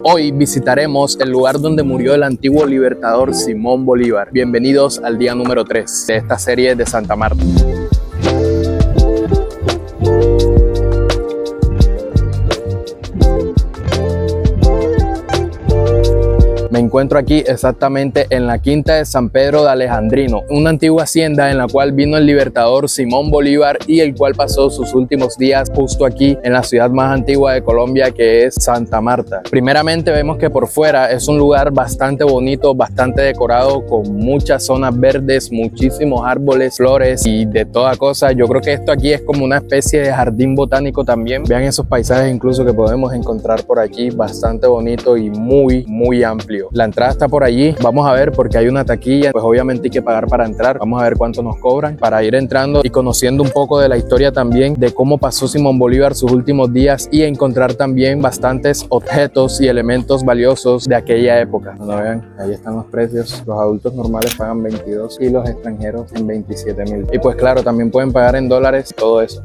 Hoy visitaremos el lugar donde murió el antiguo libertador Simón Bolívar. Bienvenidos al día número 3 de esta serie de Santa Marta. Me encuentro aquí exactamente en la quinta de San Pedro de Alejandrino, una antigua hacienda en la cual vino el libertador Simón Bolívar y el cual pasó sus últimos días justo aquí en la ciudad más antigua de Colombia, que es Santa Marta. Primeramente vemos que por fuera es un lugar bastante bonito, bastante decorado, con muchas zonas verdes, muchísimos árboles, flores y de toda cosa. Yo creo que esto aquí es como una especie de jardín botánico también. Vean esos paisajes incluso que podemos encontrar por aquí, bastante bonito y muy amplio. La entrada está por allí, vamos a ver porque hay una taquilla, pues obviamente hay que pagar para entrar. Vamos a ver cuánto nos cobran para ir entrando y conociendo un poco de la historia también de cómo pasó Simón Bolívar sus últimos días y encontrar también bastantes objetos y elementos valiosos de aquella época. Bueno, vean, ahí están los precios. Los adultos normales pagan 22 y los extranjeros en 27.000. Y pues claro, también pueden pagar en dólares y todo eso.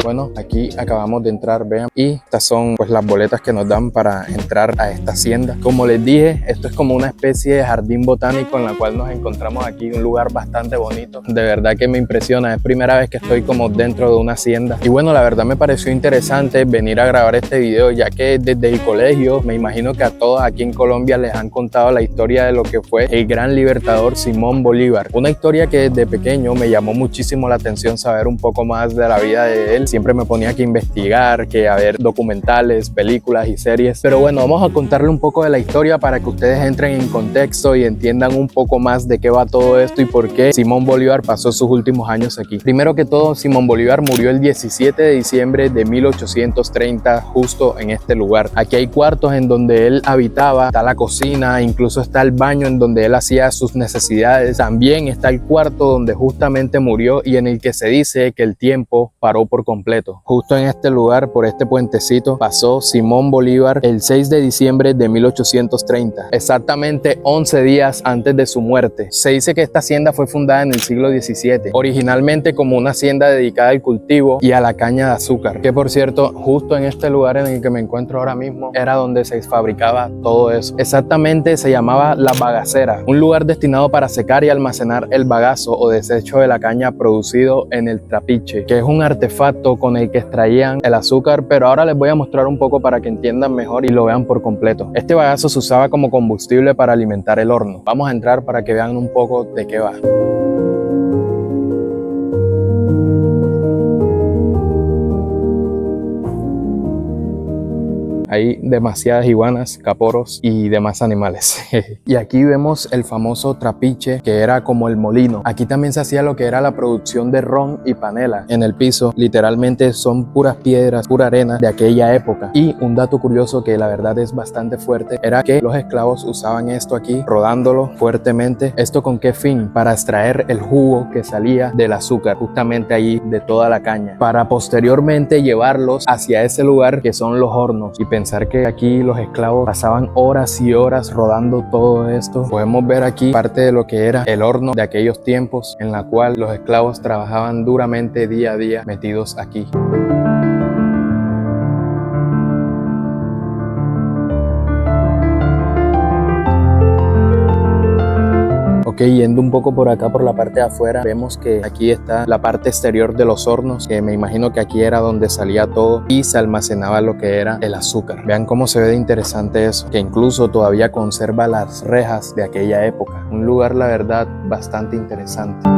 Bueno, aquí acabamos de entrar, vean, y estas son pues las boletas que nos dan para entrar a esta hacienda. Como les dije, esto es como una especie de jardín botánico en la cual nos encontramos aquí, un lugar bastante bonito. De verdad que me impresiona, es primera vez que estoy como dentro de una hacienda. Y bueno, la verdad me pareció interesante venir a grabar este video, ya que desde el colegio, me imagino que a todos aquí en Colombia les han contado la historia de lo que fue el gran libertador Simón Bolívar. Una historia que desde pequeño me llamó muchísimo la atención saber un poco más de la vida de él. Siempre me ponía que investigar, que a ver documentales, películas y series. Pero bueno, vamos a contarle un poco de la historia para que ustedes entren en contexto y entiendan un poco más de qué va todo esto y por qué Simón Bolívar pasó sus últimos años aquí. Primero que todo, Simón Bolívar murió el 17 de diciembre de 1830 justo en este lugar. Aquí hay cuartos en donde él habitaba, está la cocina, incluso está el baño en donde él hacía sus necesidades. También está el cuarto donde justamente murió y en el que se dice que el tiempo paró por completo. Justo en este lugar, por este puentecito, pasó Simón Bolívar el 6 de diciembre de 1830, exactamente 11 días antes de su muerte. Se dice que esta hacienda fue fundada en el siglo XVII, originalmente como una hacienda dedicada al cultivo y a la caña de azúcar, que por cierto, justo en este lugar en el que me encuentro ahora mismo, era donde se fabricaba todo eso. Exactamente se llamaba La Bagacera, un lugar destinado para secar y almacenar el bagazo o desecho de la caña producido en el trapiche, que es un artefacto con el que extraían el azúcar, pero ahora les voy a mostrar un poco para que entiendan mejor y lo vean por completo. Este bagazo se usaba como combustible para alimentar el horno. Vamos a entrar para que vean un poco de qué va. Hay demasiadas iguanas, caporos y demás animales. Y aquí vemos el famoso trapiche, que era como el molino. Aquí también se hacía lo que era la producción de ron y panela. En el piso literalmente son puras piedras, pura arena de aquella época. Y un dato curioso que la verdad es bastante fuerte era que los esclavos usaban esto aquí, rodándolo fuertemente. ¿Esto con qué fin? Para extraer el jugo que salía del azúcar, justamente ahí de toda la caña, para posteriormente llevarlos hacia ese lugar que son los hornos. Y pensar que aquí los esclavos pasaban horas y horas rodando todo esto. Podemos ver aquí parte de lo que era el horno de aquellos tiempos, en la cual los esclavos trabajaban duramente día a día metidos aquí. Ok, yendo un poco por acá por la parte de afuera, vemos que aquí está la parte exterior de los hornos, que me imagino que aquí era donde salía todo y se almacenaba lo que era el azúcar. Vean cómo se ve de interesante eso, que incluso todavía conserva las rejas de aquella época. Un lugar, la verdad, bastante interesante.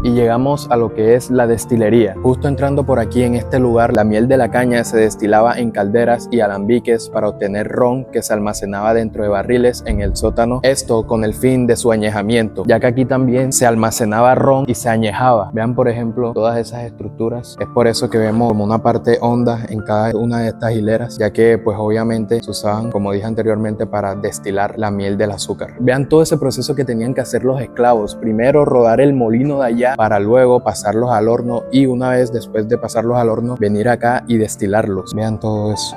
Y llegamos a lo que es la destilería. Justo entrando por aquí en este lugar, la miel de la caña se destilaba en calderas y alambiques para obtener ron que se almacenaba dentro de barriles en el sótano, esto con el fin de su añejamiento, ya que aquí también se almacenaba ron y se añejaba. Vean por ejemplo todas esas estructuras, es por eso que vemos como una parte honda en cada una de estas hileras, ya que pues obviamente se usaban, como dije anteriormente, para destilar la miel del azúcar. Vean todo ese proceso que tenían que hacer los esclavos, primero rodar el molino de allá para luego pasarlos al horno y una vez después de pasarlos al horno venir acá y destilarlos. Vean todo eso.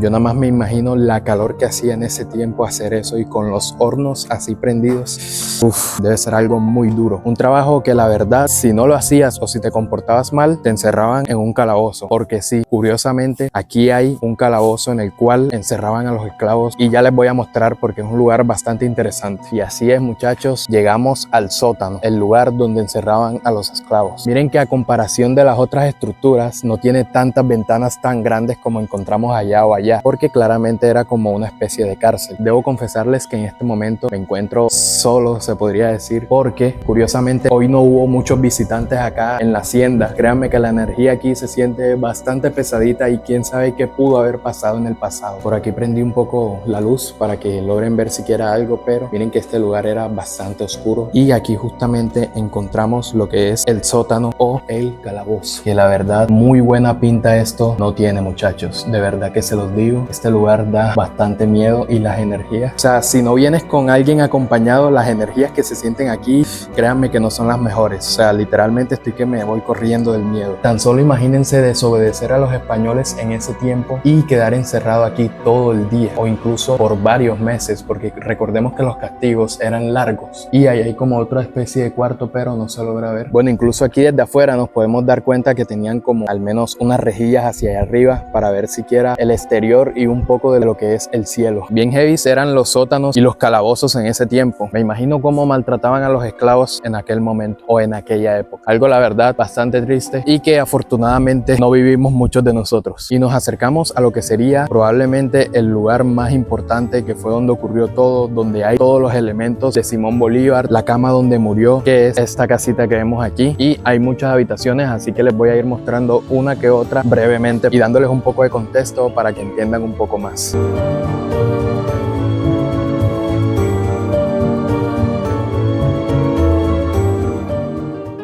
Yo nada más me imagino la calor que hacía en ese tiempo hacer eso y con los hornos así prendidos. Uf, debe ser algo muy duro. Un trabajo que la verdad, si no lo hacías o si te comportabas mal, te encerraban en un calabozo. Porque sí, curiosamente, aquí hay un calabozo en el cual encerraban a los esclavos y ya les voy a mostrar porque es un lugar bastante interesante. Y así es, muchachos, llegamos al sótano, el lugar donde encerraban a los esclavos. Miren que a comparación de las otras estructuras, no tiene tantas ventanas tan grandes como encontramos allá o allá, porque claramente era como una especie de cárcel. Debo confesarles que en este momento me encuentro solo, se podría decir, porque curiosamente hoy no hubo muchos visitantes acá en la hacienda. Créanme que la energía aquí se siente bastante pesadita y quién sabe qué pudo haber pasado en el pasado. Por aquí prendí un poco la luz para que logren ver siquiera algo, pero miren que este lugar era bastante oscuro y aquí justamente encontramos lo que es el sótano o el calabozo, que la verdad muy buena pinta esto no tiene, muchachos, de verdad que se los digo. Este lugar da bastante miedo y las energías, o sea, si no vienes con alguien acompañado, las energías que se sienten aquí, créanme que no son las mejores. O sea, literalmente estoy que me voy corriendo del miedo. Tan solo imagínense desobedecer a los españoles en ese tiempo y quedar encerrado aquí todo el día o incluso por varios meses, porque recordemos que los castigos eran largos y ahí hay como otra especie de cuarto, pero no se logra ver. Bueno, incluso aquí desde afuera nos podemos dar cuenta que tenían como al menos unas rejillas hacia allá arriba para ver siquiera el exterior y un poco de lo que es el cielo. Bien heavy eran los sótanos y los calabozos en ese tiempo. Me imagino cómo maltrataban a los esclavos en aquel momento o en aquella época. Algo, la verdad, bastante triste y que afortunadamente no vivimos muchos de nosotros. Y nos acercamos a lo que sería probablemente el lugar más importante, que fue donde ocurrió todo, donde hay todos los elementos de Simón Bolívar, la cama donde murió, que es esta casita que vemos aquí, y hay muchas habitaciones, así que les voy a ir mostrando una que otra brevemente y dándoles un poco de contexto para que entiendan un poco más.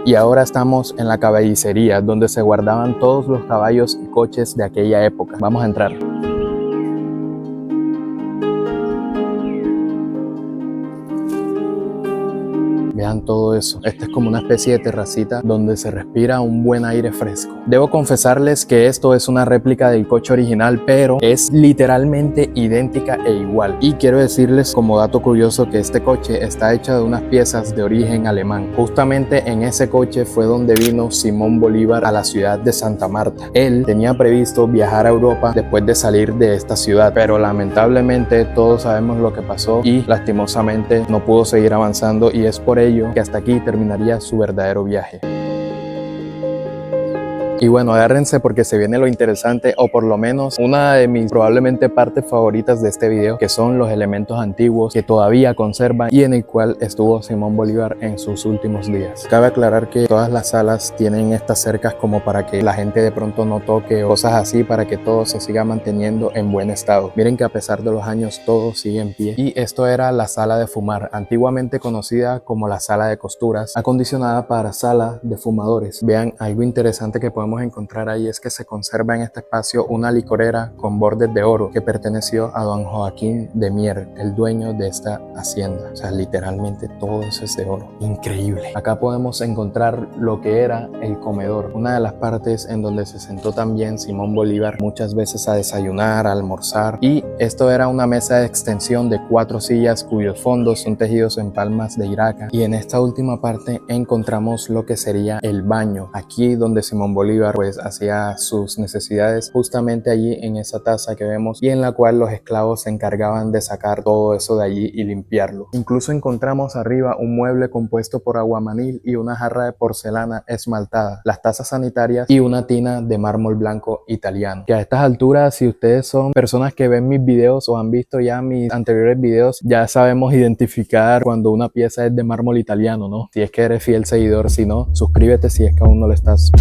Y ahora estamos en la caballería, donde se guardaban todos los caballos y coches de aquella época. Vamos a entrar. Vean todo eso. Esta es como una especie de terracita donde se respira un buen aire fresco. Debo confesarles que esto es una réplica del coche original, pero es literalmente idéntica e igual. Y quiero decirles como dato curioso que este coche está hecho de unas piezas de origen alemán. Justamente en ese coche fue donde vino Simón Bolívar a la ciudad de Santa Marta. Él tenía previsto viajar a Europa después de salir de esta ciudad, pero lamentablemente todos sabemos lo que pasó y lastimosamente no pudo seguir avanzando, y es por ello que hasta aquí terminaría su verdadero viaje. Y bueno, agárrense porque se viene lo interesante, o por lo menos una de mis probablemente partes favoritas de este video, que son los elementos antiguos que todavía conservan y en el cual estuvo Simón Bolívar en sus últimos días. Cabe aclarar que todas las salas tienen estas cercas como para que la gente de pronto no toque o cosas así, para que todo se siga manteniendo en buen estado. Miren que a pesar de los años todo sigue en pie. Y esto era la sala de fumar, antiguamente conocida como la sala de costuras, acondicionada para sala de fumadores. Vean, algo interesante que podemos encontrar ahí es que se conserva en este espacio una licorera con bordes de oro que perteneció a don Joaquín de Mier, el dueño de esta hacienda. O sea, literalmente todo eso es de oro. Increíble. Acá podemos encontrar lo que era el comedor, una de las partes en donde se sentó también Simón Bolívar muchas veces a desayunar, a almorzar, y esto era una mesa de extensión de 4 sillas cuyos fondos son tejidos en palmas de Iraca. Y en esta última parte encontramos lo que sería el baño, aquí donde Simón Bolívar pues hacía sus necesidades, justamente allí en esa taza que vemos, y en la cual los esclavos se encargaban de sacar todo eso de allí y limpiarlo. Incluso encontramos arriba un mueble compuesto por aguamanil y una jarra de porcelana esmaltada, las tazas sanitarias y una tina de mármol blanco italiano, que a estas alturas, si ustedes son personas que ven mis videos o han visto ya mis anteriores videos, ya sabemos identificar cuando una pieza es de mármol italiano, ¿no? Si es que eres fiel seguidor, si no, suscríbete si es que aún no lo estás.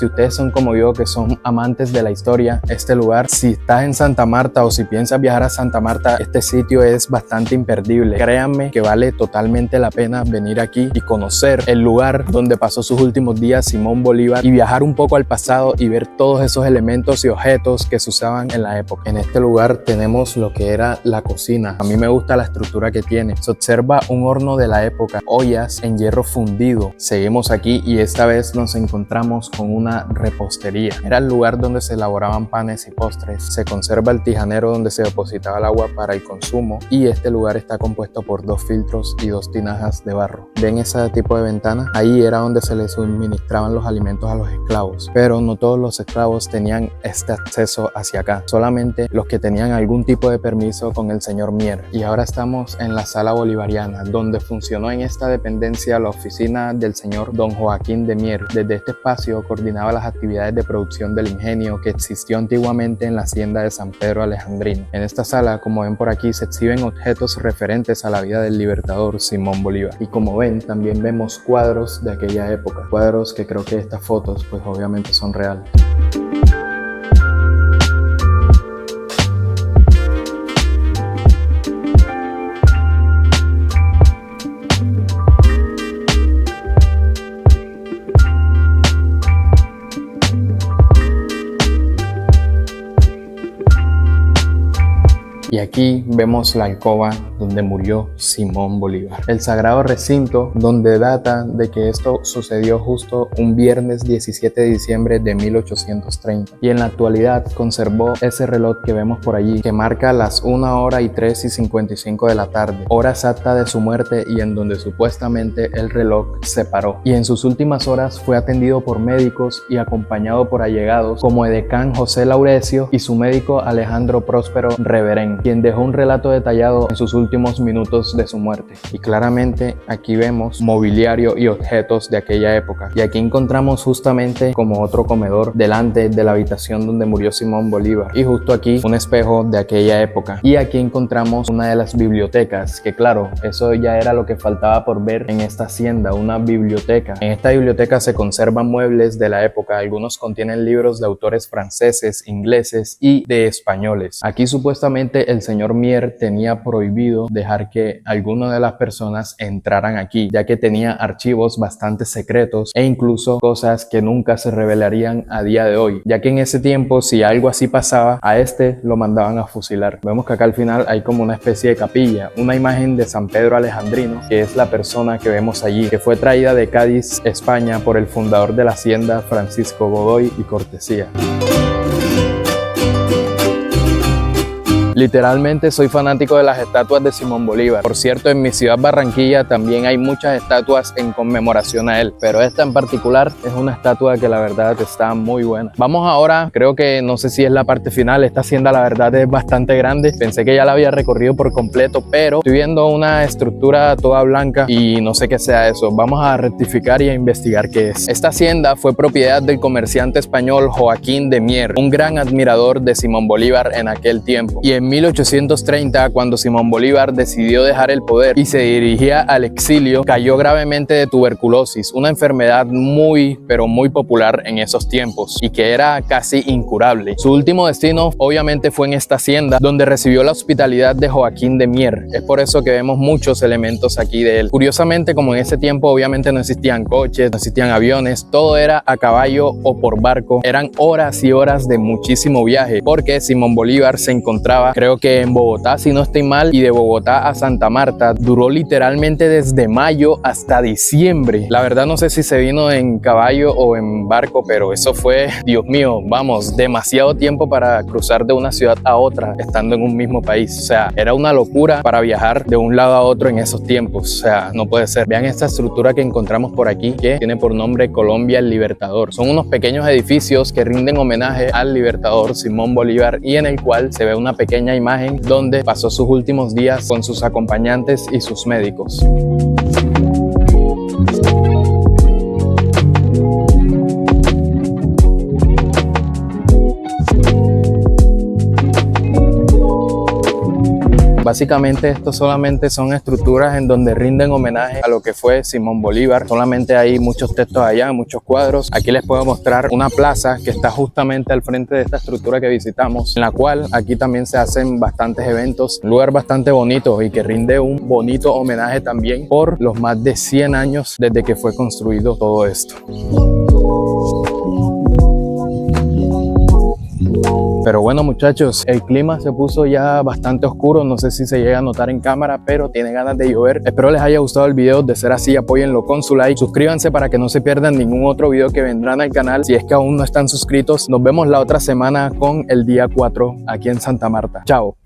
si ustedes son como yo, que son amantes de la historia, este lugar, si estás en Santa Marta o si piensas viajar a Santa Marta, este sitio es bastante imperdible. Créanme que vale totalmente la pena venir aquí y conocer el lugar donde pasó sus últimos días Simón Bolívar y viajar un poco al pasado y ver todos esos elementos y objetos que se usaban en la época. En este lugar tenemos lo que era la cocina. A mí me gusta la estructura que tiene. Se observa un horno de la época, ollas en hierro fundido. Seguimos aquí y esta vez nos encontramos con una repostería. Era el lugar donde se elaboraban panes y postres. Se conserva el tijanero donde se depositaba el agua para el consumo y este lugar está compuesto por 2 filtros y 2 tinajas de barro. ¿Ven ese tipo de ventana? Ahí era donde se les suministraban los alimentos a los esclavos, pero no todos los esclavos tenían este acceso hacia acá, solamente los que tenían algún tipo de permiso con el señor Mier. Y ahora estamos en la sala bolivariana, donde funcionó en esta dependencia la oficina del señor Don Joaquín de Mier. Desde este espacio coordinaba las actividades de producción del ingenio que existió antiguamente en la hacienda de San Pedro Alejandrino. En esta sala, como ven por aquí, se exhiben objetos referentes a la vida del libertador Simón Bolívar. Y como ven, también vemos cuadros de aquella época, cuadros que creo que estas fotos pues obviamente son reales. Y aquí vemos la alcoba donde murió Simón Bolívar. El sagrado recinto donde data de que esto sucedió justo un viernes 17 de diciembre de 1830. Y en la actualidad conservó ese reloj que vemos por allí, que marca las 1:03:55 de la tarde, hora exacta de su muerte y en donde supuestamente el reloj se paró. Y en sus últimas horas fue atendido por médicos y acompañado por allegados como edecán José Laurecio y su médico Alejandro Próspero Reverén, quien dejó un relato detallado en sus últimos minutos de su muerte. Y claramente aquí vemos mobiliario y objetos de aquella época. Y aquí encontramos justamente como otro comedor delante de la habitación donde murió Simón Bolívar. Y justo aquí un espejo de aquella época. Y aquí encontramos una de las bibliotecas, que claro, eso ya era lo que faltaba por ver en esta hacienda, una biblioteca. En esta biblioteca se conservan muebles de la época. Algunos contienen libros de autores franceses, ingleses y de españoles. Aquí supuestamente el señor Mier tenía prohibido dejar que alguna de las personas entraran aquí, ya que tenía archivos bastante secretos e incluso cosas que nunca se revelarían a día de hoy, ya que en ese tiempo si algo así pasaba, a este lo mandaban a fusilar. Vemos que acá al final hay como una especie de capilla, una imagen de San Pedro Alejandrino, que es la persona que vemos allí, que fue traída de Cádiz, España, por el fundador de la hacienda, Francisco Godoy y Cortesía. Literalmente soy fanático de las estatuas de Simón Bolívar. Por cierto, en mi ciudad Barranquilla también hay muchas estatuas en conmemoración a él, pero esta en particular es una estatua que la verdad está muy buena. Vamos ahora, creo que no sé si es la parte final. Esta hacienda la verdad es bastante grande. Pensé que ya la había recorrido por completo, pero estoy viendo una estructura toda blanca y no sé qué sea eso. Vamos a rectificar y a investigar qué es. Esta hacienda fue propiedad del comerciante español Joaquín de Mier, un gran admirador de Simón Bolívar en aquel tiempo. Y en 1830, cuando Simón Bolívar decidió dejar el poder y se dirigía al exilio, cayó gravemente de tuberculosis, una enfermedad muy, pero muy popular en esos tiempos y que era casi incurable. Su último destino obviamente fue en esta hacienda, donde recibió la hospitalidad de Joaquín de Mier. Es por eso que vemos muchos elementos aquí de él. Curiosamente, como en ese tiempo obviamente no existían coches, no existían aviones, todo era a caballo o por barco. Eran horas y horas de muchísimo viaje, porque Simón Bolívar se encontraba, creo que en Bogotá, si no estoy mal, y de Bogotá a Santa Marta duró literalmente desde mayo hasta diciembre. La verdad no sé si se vino en caballo o en barco, pero eso fue, Dios mío, vamos, demasiado tiempo para cruzar de una ciudad a otra estando en un mismo país. O sea, era una locura para viajar de un lado a otro en esos tiempos. O sea, no puede ser. Vean esta estructura que encontramos por aquí, que tiene por nombre Colombia el Libertador. Son unos pequeños edificios que rinden homenaje al libertador Simón Bolívar y en el cual se ve una pequeña imagen donde pasó sus últimos días con sus acompañantes y sus médicos. Básicamente esto solamente son estructuras en donde rinden homenaje a lo que fue Simón Bolívar. Solamente hay muchos textos allá, muchos cuadros. Aquí les puedo mostrar una plaza que está justamente al frente de esta estructura que visitamos, en la cual aquí también se hacen bastantes eventos. Un lugar bastante bonito y que rinde un bonito homenaje también por los más de 100 años desde que fue construido todo esto. Pero bueno, muchachos, el clima se puso ya bastante oscuro, no sé si se llega a notar en cámara, pero tiene ganas de llover. Espero les haya gustado el video, de ser así apóyenlo con su like, suscríbanse para que no se pierdan ningún otro video que vendrán al canal si es que aún no están suscritos. Nos vemos la otra semana con el día 4 aquí en Santa Marta. Chao.